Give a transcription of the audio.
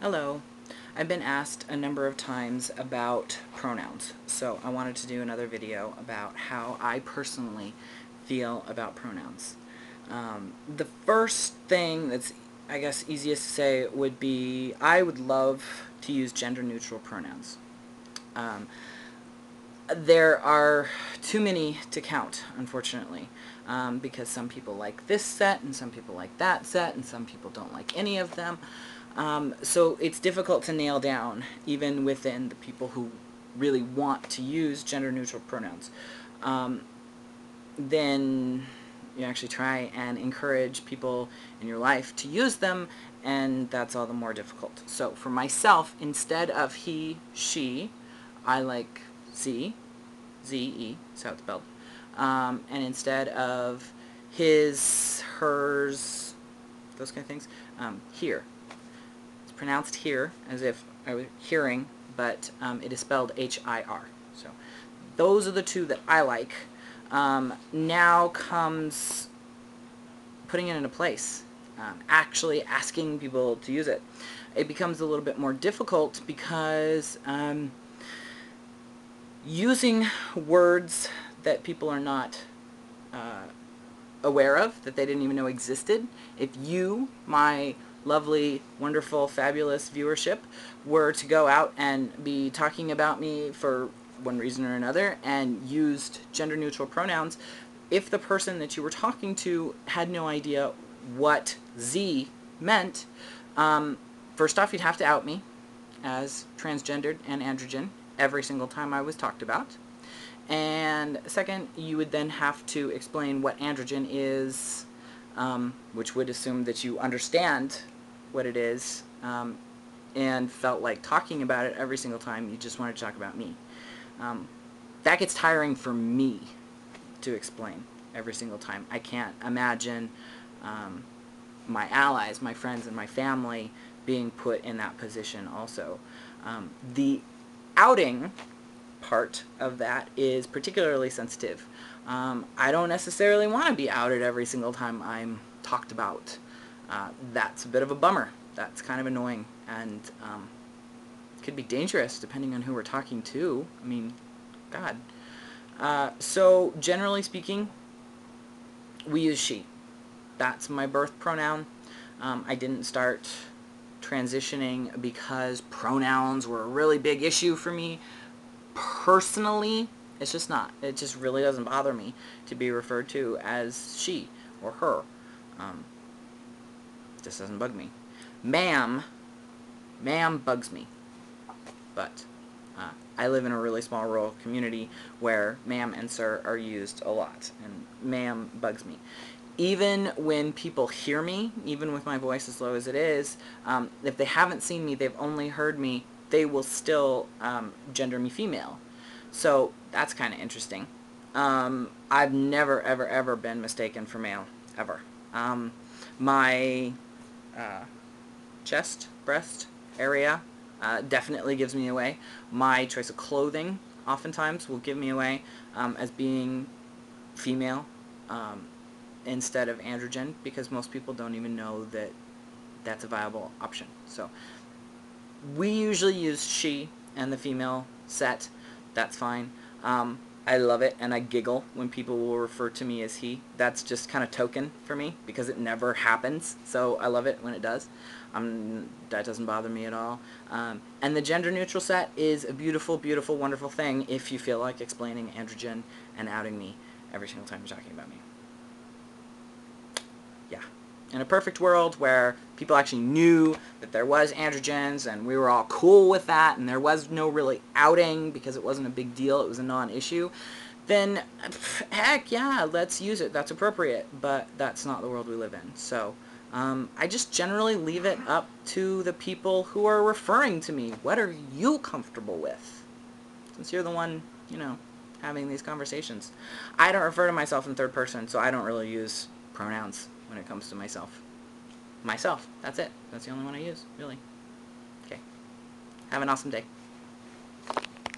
Hello. I've been asked a number of times about pronouns, so I wanted to do another video about how I personally feel about pronouns. The first thing that's, I guess, easiest to say would be I would love to use gender-neutral pronouns. Um, there are too many to count, unfortunately, because some people like this set and some people like that set and some people don't like any of them. So it's difficult to nail down, even within the people who really want to use gender-neutral pronouns. Then you actually try and encourage people in your life to use them, and that's all the more difficult. So for myself, instead of he, she, I like Z, Z-E, that's how it's spelled. And instead of his, hers, those kind of things, here. It's pronounced here, as if I were hearing, but it is spelled H-I-R. So those are the two that I like. Now comes putting it into place, actually asking people to use it. It becomes a little bit more difficult because using words that people are not aware of, that they didn't even know existed. If you, my lovely, wonderful, fabulous viewership, were to go out and be talking about me for one reason or another and used gender-neutral pronouns, if the person that you were talking to had no idea what Z meant, first off, you'd have to out me as transgendered and androgen every single time I was talked about. And second, you would then have to explain what androgen is, which would assume that you understand what it is, and felt like talking about it every single time you just wanted to talk about me. That gets tiring for me to explain every single time. I can't imagine my allies, my friends, and my family being put in that position also. The outing part of that is particularly sensitive. I don't necessarily want to be outed every single time I'm talked about. That's a bit of a bummer. That's kind of annoying, and could be dangerous depending on who we're talking to. I mean, God. So generally speaking, we use she. That's my birth pronoun. I didn't start transitioning because pronouns were a really big issue for me. Personally, it's just not. It just really doesn't bother me to be referred to as she or her. Just doesn't bug me. Ma'am bugs me. But I live in a really small rural community where ma'am and sir are used a lot, and ma'am bugs me. Even when people hear me, even with my voice as low as it is, if they haven't seen me, they've only heard me, they will still gender me female. So that's kind of interesting. I've never, ever, ever been mistaken for male, ever. My chest, breast area definitely gives me away. My choice of clothing oftentimes will give me away as being female instead of androgen, because most people don't even know that that's a viable option. So we usually use she and the female set. That's fine. I love it, and I giggle when people will refer to me as he. That's just kind of token for me because it never happens, so I love it when it does. That doesn't bother me at all. And the gender-neutral set is a beautiful, beautiful, wonderful thing if you feel like explaining androgen and outing me every single time you're talking about me. Yeah. In a perfect world where people actually knew that there was androgens and we were all cool with that and there was no really outing because it wasn't a big deal, it was a non-issue, then heck yeah, let's use it. That's appropriate, but that's not the world we live in. So I just generally leave it up to the people who are referring to me. What are you comfortable with? Since you're the one, you know, having these conversations. I don't refer to myself in third person, so I don't really use pronouns when it comes to myself. Myself. That's it. That's the only one I use, really. Okay. Have an awesome day.